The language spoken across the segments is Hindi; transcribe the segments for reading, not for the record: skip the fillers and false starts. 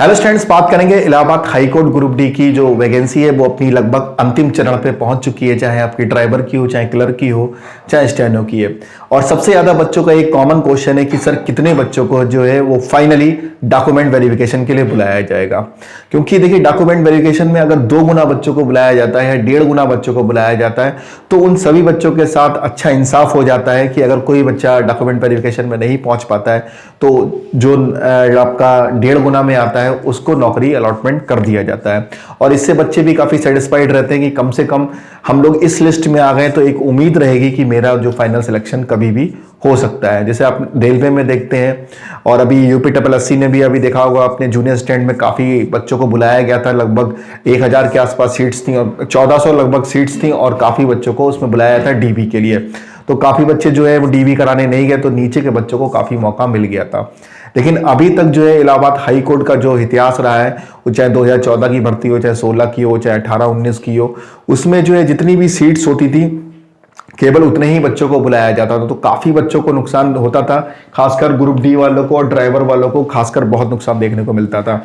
हेलो स्टूडेंट्स, बात करेंगे Allahabad high court group D की जो वैकेंसी है वो अपनी लगभग अंतिम चरण पे पहुंच चुकी है। चाहे आपकी ड्राइवर की हो, चाहे क्लर्क की हो, चाहे स्टेनो की है। और सबसे ज़्यादा बच्चों का एक कॉमन क्वेश्चन है कि सर कितने बच्चों को जो है वो फाइनली डॉक्यूमेंट वेरिफिकेशन के लिए बुलाया जाएगा। क्योंकि देखिए, डॉक्यूमेंट वेरिफिकेशन में अगर 2 गुना बच्चों को बुलाया जाता है, 1.5 गुना बच्चों को बुलाया जाता है, तो उन सभी बच्चों के साथ अच्छा इंसाफ हो जाता है कि अगर कोई बच्चा डॉक्यूमेंट वेरिफिकेशन में नहीं पहुंच पाता है तो जो आपका 1.5 गुना में आता है उसको नौकरी अलॉटमेंट कर दिया जाता है। और इससे बच्चे भी काफ़ी सेटिस्फाइड रहते हैं कि कम से कम हम लोग इस लिस्ट में आ गए तो एक उम्मीद रहेगी कि मेरा जो फाइनल सिलेक्शन कभी भी हो सकता है। जैसे आप रेलवे में देखते हैं, और अभी UPSSC ने भी अभी देखा होगा अपने जूनियर स्टैंड में काफ़ी बच्चों को बुलाया गया था। लगभग 1000 के आसपास सीट्स थी और 1400 लगभग सीट्स थी, और काफ़ी बच्चों को उसमें बुलाया था DB के लिए। तो काफ़ी बच्चे जो है वो DB कराने नहीं गए, तो नीचे के बच्चों को काफ़ी मौका मिल गया था। लेकिन अभी तक जो है इलाहाबाद हाई कोर्ट का जो इतिहास रहा है, वो चाहे 2014 की भर्ती हो, चाहे 16 की हो, चाहे 18-19 की हो, उसमें जो है जितनी भी सीट्स होती थी केवल उतने ही बच्चों को बुलाया जाता था। तो काफ़ी बच्चों को नुकसान होता था, खासकर ग्रुप डी वालों को और ड्राइवर वालों को खासकर बहुत नुकसान देखने को मिलता था।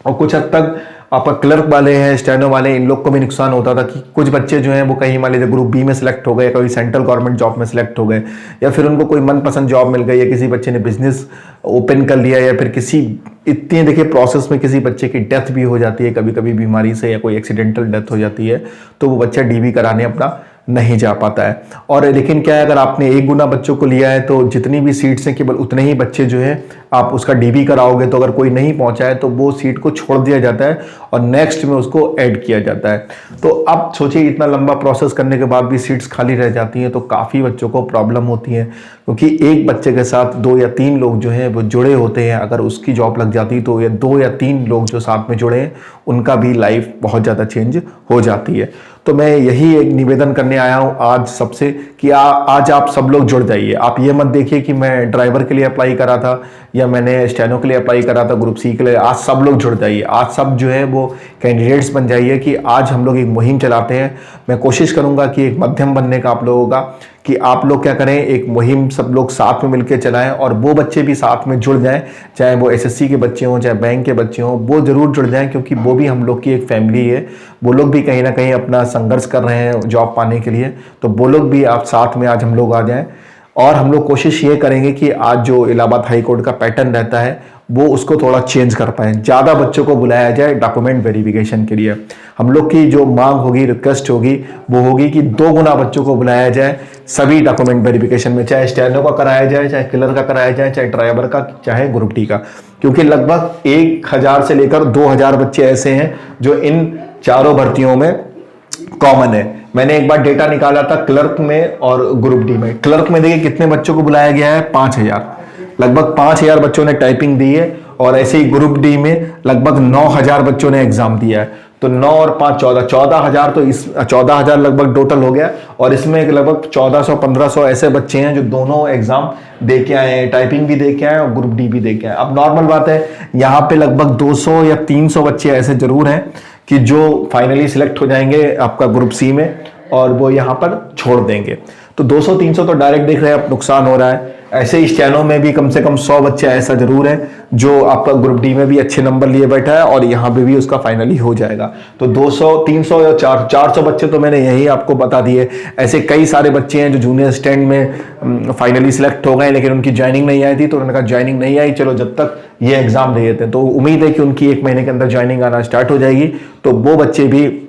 और कुछ हद तक आपका क्लर्क वाले हैं, स्टेनो वाले, इन लोग को भी नुकसान होता था कि कुछ बच्चे जो हैं वो कहीं मान लीजिए ग्रुप बी में सिलेक्ट हो गए, कोई सेंट्रल गवर्नमेंट जॉब में सिलेक्ट हो गए, या फिर उनको कोई मनपसंद जॉब मिल गई, या किसी बच्चे ने बिजनेस ओपन कर लिया, या फिर किसी इतने देखिए प्रोसेस में किसी बच्चे की डेथ भी हो जाती है कभी कभी बीमारी से, या कोई एक्सीडेंटल डेथ हो जाती है, तो वो बच्चा DB कराने अपना नहीं जा पाता है। और लेकिन क्या है, अगर आपने 1 गुना बच्चों को लिया है तो जितनी भी सीट्स हैं केवल उतने ही बच्चे जो है आप उसका DB कराओगे, तो अगर कोई नहीं पहुंचा है तो वो सीट को छोड़ दिया जाता है और नेक्स्ट में उसको ऐड किया जाता है। तो अब सोचिए, इतना लंबा प्रोसेस करने के बाद भी सीट्स खाली रह जाती हैं, तो काफ़ी बच्चों को प्रॉब्लम होती है। क्योंकि एक बच्चे के साथ 2 या 3 लोग जो हैं वो जुड़े होते हैं, अगर उसकी जॉब लग जाती तो ये 2 या 3 लोग जो साथ में जुड़े हैं उनका भी लाइफ बहुत ज़्यादा चेंज हो जाती है। तो मैं यही एक निवेदन करने आया हूँ आज सबसे कि आज आप सब लोग जुड़ जाइए। आप ये मत देखिए कि मैं ड्राइवर के लिए अप्लाई करा था या मैंने स्टेनो के लिए अप्लाई करा था ग्रुप C के लिए। आज सब लोग जुड़ जाइए, आज सब जो है वो कैंडिडेट्स बन जाइए कि आज हम लोग एक मुहिम चलाते हैं। मैं कोशिश करूंगा कि एक मध्यम बनने का आप लोगों का, कि आप लोग क्या करें, एक मुहिम सब लोग साथ में मिलकर चलाएं और वो बच्चे भी साथ में जुड़ जाएं, चाहे वो SSC के बच्चे हों, चाहे बैंक के बच्चे हों, वो जरूर जुड़ जाएं, क्योंकि वो भी हम लोग की एक फैमिली है। वो लोग भी कहीं ना कहीं अपना संघर्ष कर रहे हैं जॉब पाने के लिए, तो वो लोग भी आप साथ में आज हम लोग आ जाएं। और हम लोग कोशिश ये करेंगे कि आज जो इलाहाबाद हाई कोर्ट का पैटर्न रहता है वो उसको थोड़ा चेंज कर पाए, ज़्यादा बच्चों को बुलाया जाए डॉक्यूमेंट वेरिफिकेशन के लिए। हम लोग की जो मांग होगी, रिक्वेस्ट होगी, वो होगी कि 2 गुना बच्चों को बुलाया जाए सभी डॉक्यूमेंट वेरिफिकेशन में, चाहे स्टेनो का कराया जाए, चाहे क्लर का कराया जाए, चाहे ड्राइवर का, चाहे ग्रुप D का। क्योंकि लगभग 1000 से लेकर 2000 बच्चे ऐसे हैं जो इन चारों भर्तियों में कॉमन है। मैंने एक बार डेटा निकाला था क्लर्क में और ग्रुप D में। क्लर्क में देखिए कितने बच्चों को बुलाया गया है, 5000, लगभग 5000 बच्चों ने टाइपिंग दी है। और ऐसे ही ग्रुप D में लगभग 9000 बच्चों ने एग्जाम दिया है। तो 9 और 5 14,000, तो इस 14,000 लगभग टोटल हो गया। और इसमें लगभग 1400-1500 ऐसे बच्चे हैं जो दोनों एग्जाम दे के आए हैं, टाइपिंग भी दे के आए और ग्रुप D भी दे के आए। अब नॉर्मल बात है, यहाँ पे लगभग 200 या 300 बच्चे ऐसे जरूर हैं कि जो फाइनली सिलेक्ट हो जाएंगे आपका ग्रुप C में और वो यहाँ पर छोड़ देंगे। तो 200-300 तो डायरेक्ट देख रहे हैं आप नुकसान हो रहा है। ऐसे ही स्टेनो में भी कम से कम 100 बच्चे ऐसा जरूर है जो आपका ग्रुप D में भी अच्छे नंबर लिए बैठा है और यहाँ पे भी उसका फाइनली हो जाएगा। तो 200-300 या 400 बच्चे तो मैंने यही आपको बता दिए। ऐसे कई सारे बच्चे हैं जो जूनियर स्टैंड में फाइनली सिलेक्ट हो गए, लेकिन उनकी ज्वाइनिंग नहीं आई थी, तो उन्होंने कहा ज्वाइनिंग नहीं आई, चलो जब तक ये एग्जाम दे देते हैं। तो उम्मीद है कि उनकी 1 महीने के अंदर ज्वाइनिंग आना स्टार्ट हो जाएगी, तो वो बच्चे भी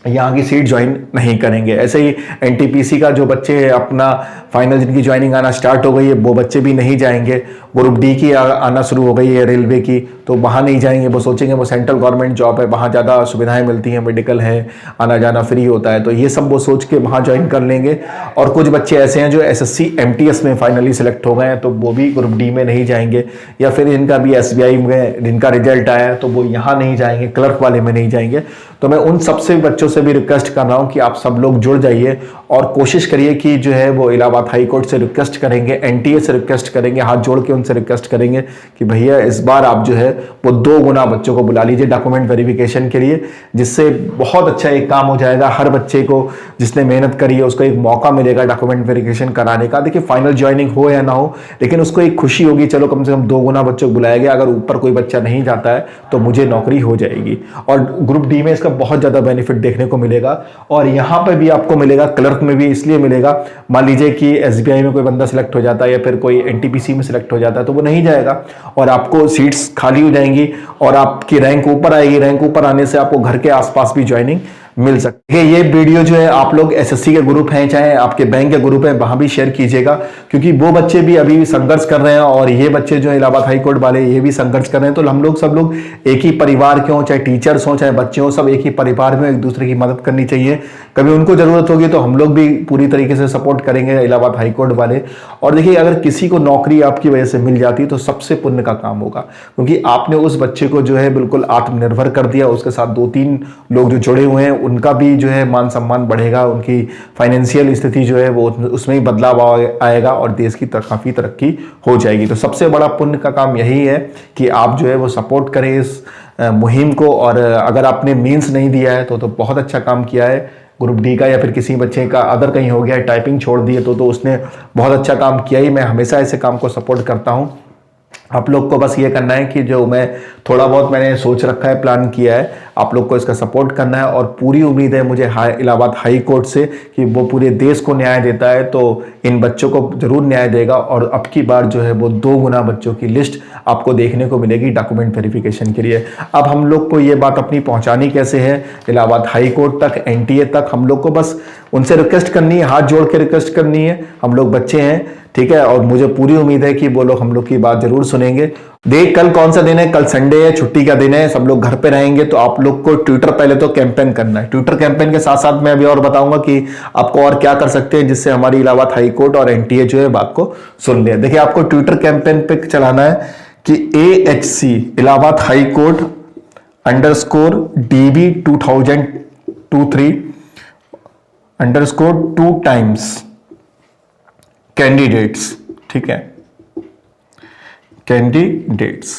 यहाँ की सीट ज्वाइन नहीं करेंगे। ऐसे ही NTPC का जो बच्चे अपना फाइनल जिनकी ज्वाइनिंग आना स्टार्ट हो गई है, वो बच्चे भी नहीं जाएंगे। ग्रुप D की आना शुरू हो गई है रेलवे की, तो वहाँ नहीं जाएंगे। वो सोचेंगे वो सेंट्रल गवर्नमेंट जॉब है, वहाँ ज़्यादा सुविधाएं मिलती हैं, मेडिकल है, आना जाना फ्री होता है, तो ये सब वो सोच के वहाँ ज्वाइन कर लेंगे। और कुछ बच्चे ऐसे हैं जो SSC MTS में फाइनली सिलेक्ट हो गए हैं, तो वो भी ग्रुप D में नहीं जाएंगे। या फिर इनका भी SBI में जिनका रिजल्ट आया है तो वो यहाँ नहीं जाएंगे, क्लर्क वाले में नहीं जाएंगे। तो मैं उन सबसे बच्चों से भी रिक्वेस्ट कर रहा हूँ कि आप सब लोग जुड़ जाइए और कोशिश करिए कि जो है वो इलाहाबाद हाई कोर्ट से रिक्वेस्ट करेंगे, एनटीए से रिक्वेस्ट करेंगे, हाथ जोड़ के उनसे रिक्वेस्ट करेंगे कि भैया इस बार आप जो है वो 2 गुना बच्चों को बुला लीजिए डॉक्यूमेंट वेरिफिकेशन के लिए, जिससे बहुत अच्छा एक काम हो जाएगा। हर बच्चे को जिसने मेहनत करी है उसको एक मौका मिलेगा डॉक्यूमेंट वेरिफिकेशन कराने का। देखिए फाइनल ज्वाइनिंग हो या ना हो, लेकिन उसको एक खुशी होगी, चलो कम से कम 2 गुना बच्चों को बुलाया गया, अगर ऊपर कोई बच्चा नहीं जाता है तो मुझे नौकरी हो जाएगी। और ग्रुप डी में इसका बहुत ज्यादा बेनिफिट देखने को मिलेगा। और यहां पर भी आपको मिलेगा, क्लर्क में भी इसलिए मिलेगा, मान लीजिए कि एसबीआई में कोई बंदा सिलेक्ट हो जाता है या फिर कोई एनटीपीसी में सिलेक्ट हो जाता है तो वो नहीं जाएगा और आपको सीट्स खाली हो जाएंगी और आपकी रैंक ऊपर आएगी। रैंक ऊपर आने से आपको घर के आसपास भी ज्वाइनिंग मिल सकती है। ये वीडियो जो है आप लोग एसएससी के ग्रुप हैं चाहे आपके बैंक के ग्रुप हैं वहां भी शेयर कीजिएगा, क्योंकि वो बच्चे भी अभी संघर्ष कर रहे हैं और ये बच्चे जो है इलाहाबाद हाई कोर्ट वाले ये भी संघर्ष कर रहे हैं। तो हम लोग सब लोग एक ही परिवार के हों, चाहे टीचर्स हों चाहे बच्चे हों, सब एक ही परिवार में एक दूसरे की मदद करनी चाहिए। कभी उनको जरूरत होगी तो हम लोग भी पूरी तरीके से सपोर्ट करेंगे इलाहाबाद हाई कोर्ट वाले। और देखिए अगर किसी को नौकरी आपकी वजह से मिल जाती है तो सबसे पुण्य का काम होगा, क्योंकि आपने उस बच्चे को जो है बिल्कुल आत्मनिर्भर कर दिया। उसके साथ 2-3 लोग जो जुड़े हुए हैं उनका भी जो है मान सम्मान बढ़ेगा, उनकी फाइनेंशियल स्थिति जो है वो उसमें ही बदलाव आएगा और देश की काफी तरक्की हो जाएगी। तो सबसे बड़ा पुण्य का काम यही है कि आप जो है वो सपोर्ट करें इस मुहिम को। और अगर आपने मीन्स नहीं दिया है तो बहुत अच्छा काम किया है ग्रुप डी का, या फिर किसी बच्चे का अदर कहीं हो गया है टाइपिंग छोड़ दिए तो उसने बहुत अच्छा काम किया ही। मैं हमेशा ऐसे काम को सपोर्ट करता हूं। आप लोग को बस ये करना है कि जो मैं थोड़ा बहुत मैंने सोच रखा है, प्लान किया है, आप लोग को इसका सपोर्ट करना है। और पूरी उम्मीद है मुझे इलाहाबाद हाई कोर्ट से कि वो पूरे देश को न्याय देता है तो इन बच्चों को जरूर न्याय देगा। और अब की बार जो है वो 2 गुना बच्चों की लिस्ट आपको देखने को मिलेगी डॉक्यूमेंट वेरिफिकेशन के लिए। अब हम लोग को ये बात अपनी पहुंचानी कैसे है इलाहाबाद हाई कोर्ट तक, एनटीए तक? हम लोग को बस उनसे रिक्वेस्ट करनी है, हाथ जोड़ के रिक्वेस्ट करनी है। हम लोग बच्चे हैं, ठीक है, और मुझे पूरी उम्मीद है कि वो लोग हम लोग की बात जरूर सुनेंगे। देख कल कौन सा दिन है, कल संडे है, छुट्टी का दिन है, सब लोग घर पे रहेंगे। तो आप लोग को ट्विटर पहले तो कैंपेन करना है। ट्विटर कैंपेन के साथ साथ मैं अभी और बताऊंगा कि आपको और क्या कर सकते हैं जिससे हमारी इलाहाबाद हाई कोर्ट और एनटीए जो है बात को सुन ले। देखिए आपको ट्विटर कैंपेन पे चलाना है कि AHC Allahabad high court _DB 2023 _2 times candidates, ठीक है, कैंडिडेट्स।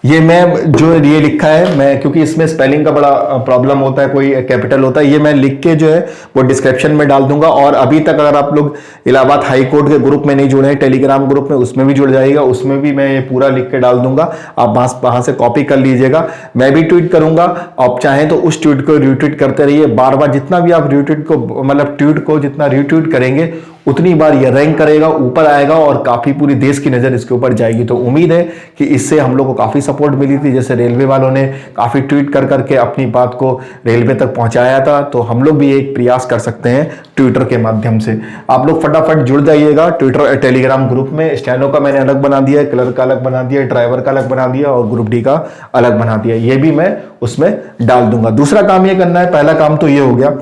ये मैं जो ये लिखा है, मैं क्योंकि इसमें स्पेलिंग का बड़ा प्रॉब्लम होता है, कोई कैपिटल होता है, ये मैं लिख के जो है वो डिस्क्रिप्शन में डाल दूंगा। और अभी तक अगर आप लोग इलाहाबाद हाई कोर्ट के ग्रुप में नहीं जुड़े हैं, टेलीग्राम ग्रुप में, उसमें भी जुड़ जाइएगा, उसमें भी मैं ये पूरा लिख के डाल दूंगा। आप वहां से कॉपी कर लीजिएगा। मैं भी ट्वीट करूंगा, आप चाहें तो उस ट्वीट को रीट्वीट करते रहिए बार बार। जितना भी आप रीट्वीट को मतलब ट्वीट को जितना रीट्वीट करेंगे उतनी बार ये रैंक करेगा, ऊपर आएगा और काफी पूरी देश की नजर इसके ऊपर जाएगी। तो उम्मीद है कि इससे हम लोग को काफी सपोर्ट मिली थी। जैसे रेलवे वालों ने काफी ट्वीट कर करके अपनी बात को रेलवे तक पहुंचाया था, तो हम लोग भी एक प्रयास कर सकते हैं ट्विटर के माध्यम से। आप लोग फटाफट जुड़ जाइएगा ट्विटर टेलीग्राम ग्रुप में। स्टेनो का मैंने अलग बना दिया है, क्लर्क का अलग बना दिया, ड्राइवर का अलग बना दिया और ग्रुप डी का अलग बना दिया। ये भी मैं उसमें डाल दूंगा। दूसरा काम ये करना है, पहला काम तो ये हो गया।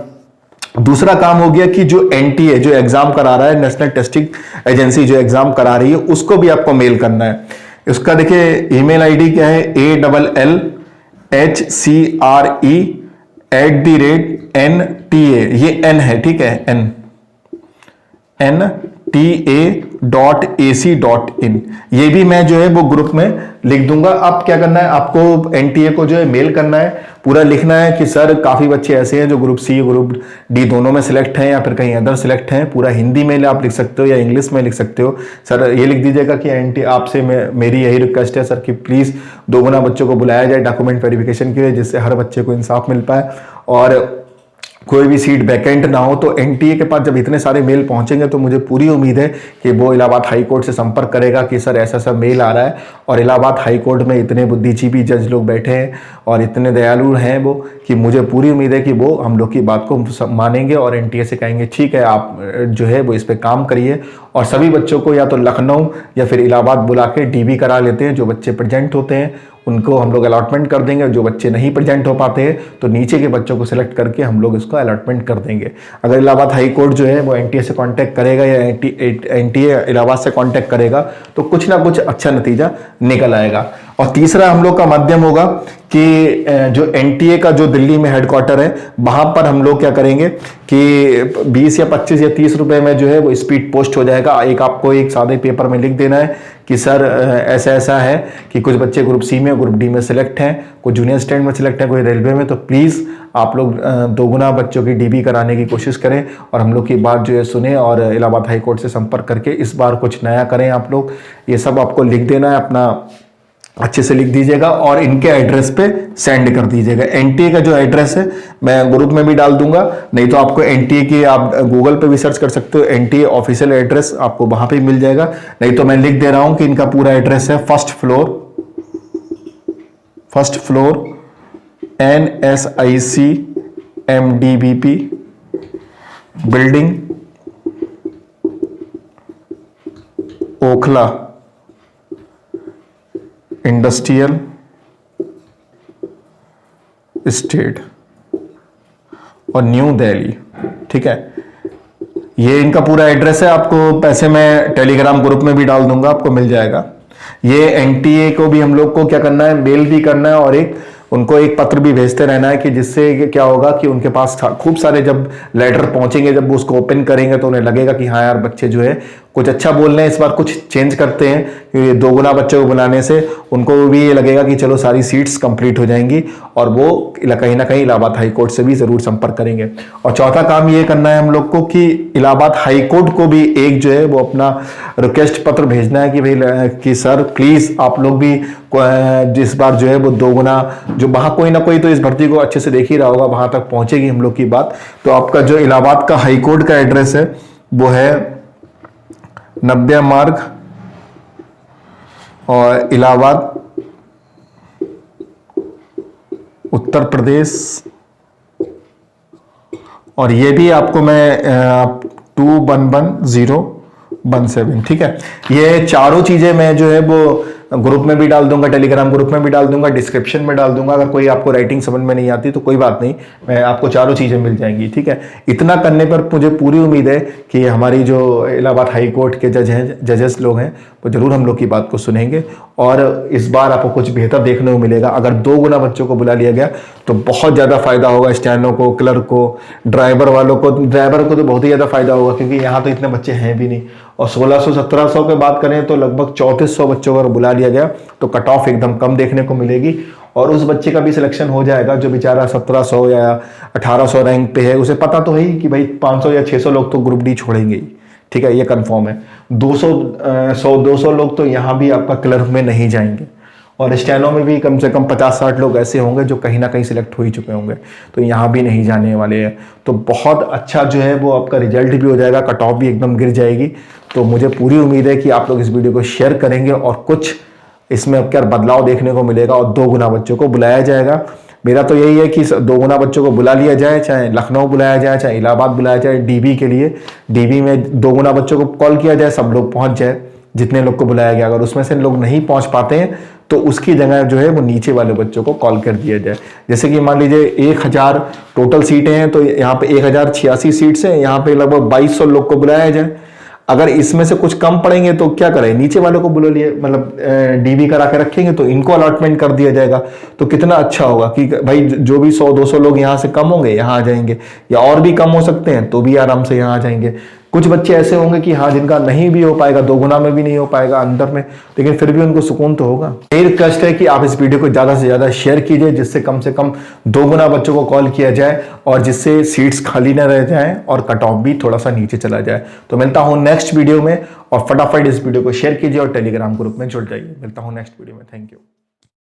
दूसरा काम हो गया कि जो एनटीए जो एग्जाम करा रहा है, नेशनल टेस्टिंग एजेंसी जो एग्जाम करा रही है, उसको भी आपको मेल करना है। उसका देखिए ईमेल आईडी क्या है, ALLHCRE@NTA, ये N है, ठीक है, NTA.ac.in। ये भी मैं जो है वो ग्रुप में लिख दूंगा। अब क्या करना है, आपको एनटीए को जो है मेल करना है, पूरा लिखना है कि सर काफी बच्चे ऐसे हैं जो ग्रुप सी ग्रुप डी दोनों में सिलेक्ट हैं या फिर कहीं अदर सिलेक्ट हैं। पूरा हिंदी में आप लिख सकते हो या इंग्लिश में लिख सकते हो। सर ये लिख दीजिएगा कि एनटी आपसे मेरी यही रिक्वेस्ट है सर कि प्लीज 2 गुना बच्चों को बुलाया जाए डॉक्यूमेंट वेरिफिकेशन के लिए, जिससे हर बच्चे को इंसाफ मिल पाए और कोई भी सीट वैकेंट ना हो। तो एनटीए के पास जब इतने सारे मेल पहुंचेंगे तो मुझे पूरी उम्मीद है कि वो इलाहाबाद हाई कोर्ट से संपर्क करेगा कि सर ऐसा ऐसा मेल आ रहा है। और इलाहाबाद हाई कोर्ट में इतने बुद्धिजीवी जज लोग बैठे हैं और इतने दयालु हैं वो कि मुझे पूरी उम्मीद है कि वो हम लोग की बात को मानेंगे और एनटीए से कहेंगे ठीक है आप जो है वो इस पर काम करिए। और सभी बच्चों को या तो लखनऊ या फिर इलाहाबाद बुला के डीबी करा लेते हैं। जो बच्चे प्रेजेंट होते हैं उनको हम लोग अलॉटमेंट कर देंगे, जो बच्चे नहीं प्रेजेंट हो पाते हैं तो नीचे के बच्चों को सिलेक्ट करके हम लोग इसको अलॉटमेंट कर देंगे। अगर इलाहाबाद हाई कोर्ट जो है वो एनटीए से कांटेक्ट करेगा या एनटीए इलाहाबाद से कांटेक्ट करेगा तो कुछ ना कुछ अच्छा नतीजा निकल आएगा। और तीसरा हम लोग का माध्यम होगा कि जो एनटीए का जो दिल्ली में हेडक्वार्टर है वहां पर हम लोग क्या करेंगे कि 20 या 25 या 30 रुपए में जो है वो स्पीड पोस्ट हो जाएगा। एक आपको एक सादे पेपर में लिख देना है कि सर ऐसा ऐसा है कि कुछ बच्चे ग्रुप सी में ग्रुप डी में सिलेक्ट हैं, कुछ जूनियर स्टैंड में सिलेक्ट हैं, कोई रेलवे में, तो प्लीज़ आप लोग दोगुना बच्चों की डीबी कराने की कोशिश करें और हम लोग की बात जो है सुने और इलाहाबाद हाई कोर्ट से संपर्क करके इस बार कुछ नया करें। आप लोग ये सब आपको लिख देना है, अपना अच्छे से लिख दीजिएगा और इनके एड्रेस पे सेंड कर दीजिएगा। एनटीए का जो एड्रेस है मैं ग्रुप में भी डाल दूंगा, नहीं तो आपको एनटीए की आप गूगल पे भी सर्च कर सकते हो, एनटीए ऑफिशियल एड्रेस आपको वहां पे मिल जाएगा। नहीं तो मैं लिख दे रहा हूं कि इनका पूरा एड्रेस है first floor NSIC MDBP building, Okhla industrial state और न्यू दिल्ली। ठीक है, ये इनका पूरा एड्रेस है। आपको पैसे मैं टेलीग्राम ग्रुप में भी डाल दूंगा, आपको मिल जाएगा। ये एनटीए को भी हम लोग को क्या करना है, मेल भी करना है और उनको एक पत्र भी भेजते रहना है कि जिससे क्या होगा कि उनके पास खूब सारे जब लेटर पहुंचेंगे, जब वो उसको ओपन करेंगे तो उन्हें लगेगा कि हाँ यार बच्चे जो है कुछ अच्छा बोल रहे हैं, इस बार कुछ चेंज करते हैं। क्योंकि दोगुना बच्चों को बुलाने से उनको भी ये लगेगा कि चलो सारी सीट्स कंप्लीट हो जाएंगी और वो कहीं ना कहीं इलाहाबाद हाई कोर्ट से भी जरूर संपर्क करेंगे। और चौथा काम ये करना है हम लोग को कि इलाहाबाद हाई कोर्ट को भी एक जो है वो अपना रिक्वेस्ट पत्र भेजना है कि भाई कि सर प्लीज आप लोग भी जिस बार जो है वो दोगुना, जो वहां कोई ना कोई तो इस भर्ती को अच्छे से देख ही रहा होगा, वहां तक पहुंचेगी हम लोग की बात। तो आपका जो इलाहाबाद का हाई कोर्ट का एड्रेस है वो है 90 मार्ग और इलाहाबाद उत्तर प्रदेश, और ये भी आपको मैं 211017। ठीक है, ये चारों चीजें मैं जो है वो ग्रुप में भी डाल दूंगा, टेलीग्राम ग्रुप में भी डाल दूंगा, डिस्क्रिप्शन में डाल दूंगा। अगर कोई आपको राइटिंग समझ में नहीं आती तो कोई बात नहीं, मैं आपको चारों चीजें मिल जाएंगी। ठीक है, इतना करने पर मुझे पूरी उम्मीद है कि हमारी जो इलाहाबाद हाई कोर्ट के जजेस लोग हैं वो जरूर हम लोग की बात को सुनेंगे और इस बार आपको कुछ बेहतर देखने को मिलेगा। अगर दोगुना बच्चों को बुला लिया गया तो बहुत ज्यादा फायदा होगा स्टैनो को, क्लर्क को, ड्राइवर वालों को। ड्राइवर को तो बहुत ही ज्यादा फायदा होगा क्योंकि यहाँ तो इतने बच्चे हैं भी नहीं, और 1600-1700 की बात करें तो लगभग 3400 बच्चों को बुला लिया गया तो कट ऑफ एकदम कम देखने को मिलेगी और उस बच्चे का भी सिलेक्शन हो जाएगा जो बेचारा 1700 या 1800 रैंक पे है। उसे पता तो है ही कि भाई 500 या 600 लोग तो ग्रुप डी छोड़ेंगे ही। ठीक है, ये कंफर्म है। 200 लोग तो यहाँ भी आपका क्लर्क में नहीं जाएंगे और स्टैनो में भी कम से कम 50-60 लोग ऐसे होंगे जो कहीं ना कहीं सिलेक्ट हो ही चुके होंगे, तो यहाँ भी नहीं जाने वाले हैं। तो बहुत अच्छा जो है वो आपका रिजल्ट भी हो जाएगा, कट ऑफ भी एकदम गिर जाएगी। तो मुझे पूरी उम्मीद है कि आप लोग इस वीडियो को शेयर करेंगे और कुछ इसमें अब क्या बदलाव देखने को मिलेगा और दोगुना बच्चों को बुलाया जाएगा। मेरा तो यही है कि दोगुना बच्चों को बुला लिया जाए, चाहे लखनऊ बुलाया जाए, चाहे इलाहाबाद बुलाया जाए डीबी के लिए। डीबी में दोगुना बच्चों को कॉल किया जाए, सब लोग पहुंच जाए जितने लोग को बुलाया गया। अगर उसमें से लोग नहीं पहुंच पाते हैं तो उसकी जगह जो है वो नीचे वाले बच्चों को कॉल कर दिया जाए। जैसे कि मान लीजिए 1000 टोटल सीटें हैं तो यहाँ पे 1086 सीट्स हैं, यहाँ पे लगभग 2200 लोग को बुलाया जाए। अगर इसमें से कुछ कम पड़ेंगे तो क्या करें, नीचे वालों को बुला लिए, मतलब डीबी करा के रखेंगे तो इनको अलॉटमेंट कर दिया जाएगा। तो कितना अच्छा होगा कि भाई जो भी 100-200 लोग यहाँ से कम होंगे यहाँ आ जाएंगे, या और भी कम हो सकते हैं तो भी आराम से यहाँ आ जाएंगे। कुछ बच्चे ऐसे होंगे कि हाँ जिनका नहीं भी हो पाएगा, दोगुना में भी नहीं हो पाएगा अंदर में, लेकिन फिर भी उनको सुकून तो होगा। मेरी रिक्वेस्ट है कि आप इस वीडियो को ज्यादा से ज्यादा शेयर कीजिए, जिससे कम से कम दोगुना बच्चों को कॉल किया जाए और जिससे सीट्स खाली न रह जाएं और कट ऑफ भी थोड़ा सा नीचे चला जाए। तो मिलता हूं नेक्स्ट वीडियो में, और फटाफट इस वीडियो को शेयर कीजिए और टेलीग्राम ग्रुप में जुड़ जाइए। मिलता हूं नेक्स्ट वीडियो में। Thank you.